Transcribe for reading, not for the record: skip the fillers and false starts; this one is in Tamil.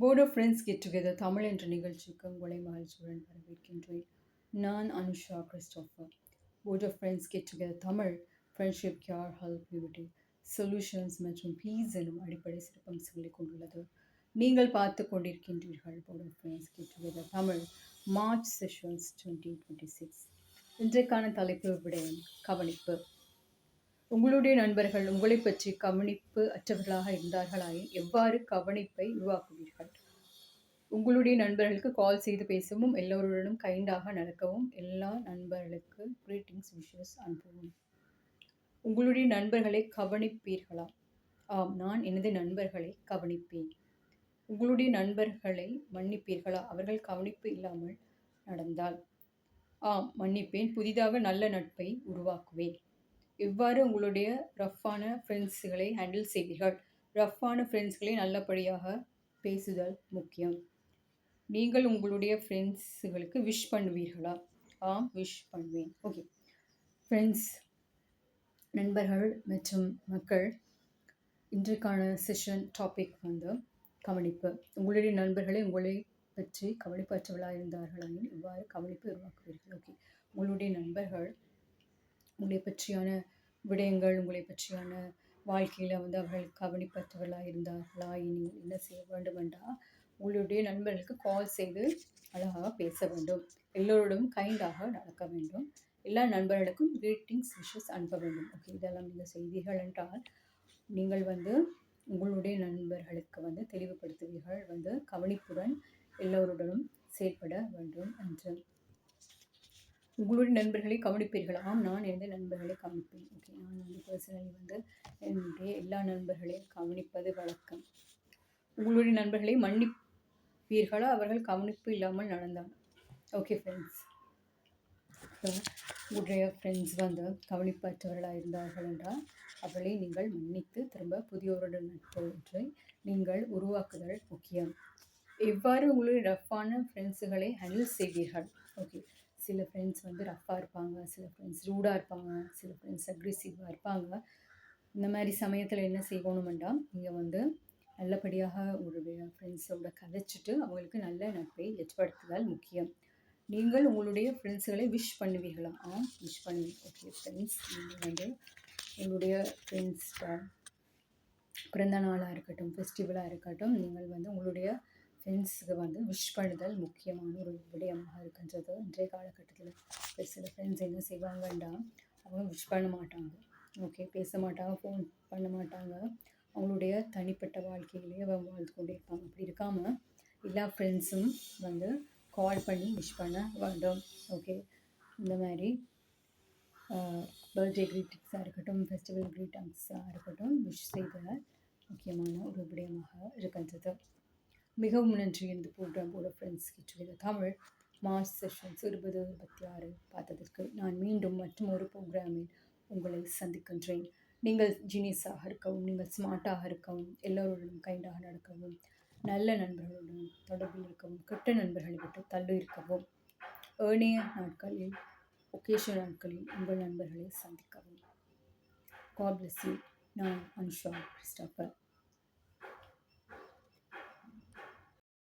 Board of friends get together Tamil என்ற நிகழ்ச்சிக்கு உங்களை மகிழ்ச்சியுடன் வரவேற்கின்றேன். நான் Anusha Christopher. Board of friends get together Tamil friendship care help unity solutions மற்றும் பீஸ் எனும் அடிப்படை சிறப்பம்சங்களை கொண்டுள்ளது. நீங்கள் பார்த்து கொண்டிருக்கின்றீர்கள் board of friends get together Tamil March sessions 2026. இன்றைக்கான தலைப்பு விடயம் கவனிப்பு. உங்களுடைய நண்பர்கள் உங்களை பற்றி கவனிப்பு அற்றவர்களாக இருந்தார்களாயின் எவ்வாறு கவனிப்பை உருவாக்குவீர்கள்? உங்களுடைய நண்பர்களுக்கு கால் செய்து பேசவும், எல்லோருடனும் கைண்டாக நடக்கவும், எல்லா நண்பர்களுக்கு கிரீட்டிங்ஸ் விஷஸ் அனுப்பவும். உங்களுடைய நண்பர்களை கவனிப்பீர்களா? ஆம், நான் எனது நண்பர்களை கவனிப்பேன். உங்களுடைய நண்பர்களை மன்னிப்பீர்களா அவர்கள் கவனிப்பு இல்லாமல் நடந்தால்? ஆம், மன்னிப்பேன். புதிதாக நல்ல நட்பை உருவாக்குவேன். எவ்வாறு உங்களுடைய ரஃப்பான ஃப்ரெண்ட்ஸுகளை ஹேண்டில் செய்வீர்கள்? ரஃப்பான ஃப்ரெண்ட்ஸ்களை நல்லபடியாக பேசுதல் முக்கியம். நீங்கள் உங்களுடைய ஃப்ரெண்ட்ஸுகளுக்கு விஷ் பண்ணுவீர்களா? ஆம், விஷ் பண்ணுவேன். ஓகே ஃப்ரெண்ட்ஸ், நண்பர்கள் மற்றும் மக்கள், இன்றைக்கான செஷன் டாபிக் வந்து கவனிப்பு. உங்களுடைய நண்பர்களை உங்களை பற்றி கவனிப்பற்றவர்களாக இருந்தார்களாயின் எவ்வாறு கவனிப்பு உருவாக்குவீர்கள்? ஓகே, உங்களுடைய நண்பர்கள் உங்களை பற்றியான விடயங்கள், உங்களை பற்றியான வாழ்க்கையில் வந்து அவர்கள் கவனிப்பற்றவர்களாக இருந்தார்களா, இனி என்ன செய்ய வேண்டும் என்றால் உங்களுடைய நண்பர்களுக்கு கால் செய்து அழகாக பேச வேண்டும். எல்லோருடன் கைண்டாக நடக்க வேண்டும். எல்லா நண்பர்களுக்கும் கிரீட்டிங்ஸ் விஷஸ் அனுப்ப வேண்டும். ஓகே, இதெல்லாம் நீங்கள் செய்தீர்கள் என்றால் நீங்கள் வந்து உங்களுடைய நண்பர்களுக்கு வந்து தெளிவுபடுத்துவீர்கள் வந்து கவனிப்புடன் எல்லோருடனும் செயற்பட வேண்டும் என்று. உங்களுடைய நண்பர்களை கவனிப்பீர்களா? ஆம், நான் எனது நண்பர்களை கவனிப்பேன். ஓகே, நான் வந்து பர்சனலி வந்து என்னுடைய எல்லா நண்பர்களையும் கவனிப்பது வழக்கம். உங்களுடைய நண்பர்களை மன்னிப்பீர்களா அவர்கள் கவனிப்பு இல்லாமல் நடந்தால்? ஓகே ஃப்ரெண்ட்ஸ், உங்களுடைய ஃப்ரெண்ட்ஸ் வந்து கவனிப்பற்றவர்களாக இருந்தார்கள் என்றால் அவர்களை நீங்கள் மன்னித்து திரும்ப புதியோருடன் நட்பை நீங்கள் உருவாக்குதல் முக்கியம். எவ்வாறு உங்களுடைய ரஃப்பான ஃப்ரெண்ட்ஸுகளை ஹேண்டில் செய்வீர்கள்? ஓகே, சில ஃப்ரெண்ட்ஸ் வந்து ரஃப்பாக இருப்பாங்க, சில ஃப்ரெண்ட்ஸ் ரூடாக இருப்பாங்க, சில ஃப்ரெண்ட்ஸ் அக்ரெசிவாக இருப்பாங்க. இந்த மாதிரி சமயத்தில் என்ன செய்யணுமெண்டா, நீங்கள் வந்து நல்லபடியாக உங்களுடைய ஃப்ரெண்ட்ஸோட கதைச்சிட்டு அவங்களுக்கு நல்ல நட்பை ஏற்படுத்துதல் முக்கியம். நீங்கள் உங்களுடைய ஃப்ரெண்ட்ஸுகளை விஷ் பண்ணுவீர்களா? ஆம், விஷ் பண்ணுவீங்க. ஓகே ஃப்ரெண்ட்ஸ், நீங்கள் வந்து உங்களுடைய ஃப்ரெண்ட்ஸ் பிறந்த நாளாக இருக்கட்டும், ஃபெஸ்டிவலாக இருக்கட்டும், நீங்கள் வந்து உங்களுடைய ஃப்ரெண்ட்ஸுக்கு வந்து விஷ் பண்ணுதல் முக்கியமான ஒரு விடயமாக இருக்கின்றது இன்றைய காலகட்டத்தில். சில ஃப்ரெண்ட்ஸ் என்ன செய்வாங்கன்னா, அவங்க விஷ் பண்ண மாட்டாங்க, ஓகே, பேச மாட்டாங்க, ஃபோன் பண்ண மாட்டாங்க, அவங்களுடைய தனிப்பட்ட வாழ்க்கையிலேயே அவங்க வாழ்ந்து கொண்டே இருப்பாங்க. அப்படி இருக்காமல் எல்லா ஃப்ரெண்ட்ஸும் வந்து கால் பண்ணி விஷ் பண்ண வேண்டும். ஓகே, இந்த மாதிரி பர்த்டே க்ரீட்டிங்ஸாக இருக்கட்டும், ஃபெஸ்டிவல் க்ரீட்டிங்ஸாக இருக்கட்டும், விஷ் செய்த முக்கியமான ஒரு விடயமாக இருக்கின்றது. மிகவும் நன்றி. இந்த programme board of friends get together Tamil March sessions 2026 பார்த்ததற்கு. நான் மீண்டும் மற்றும் ஒரு ப்ரோக்ராமில் உங்களை சந்திக்கின்றேன். நீங்கள் ஜீனியஸாக இருக்கவும், நீங்கள் ஸ்மார்ட்டாக இருக்கவும், எல்லோருடனும் கைண்டாக நடக்கவும், நல்ல நண்பர்களுடன் தொடர்பில் இருக்கவும், கெட்ட நண்பர்களை விட்டு தள்ளி இருக்கவும், ஏனைய நாட்களில் ஒகேஷன் நாட்களில் உங்கள் நண்பர்களை சந்திக்கவும். God bless you. நான் அனுஷா கிறிஸ்டோஃபர்.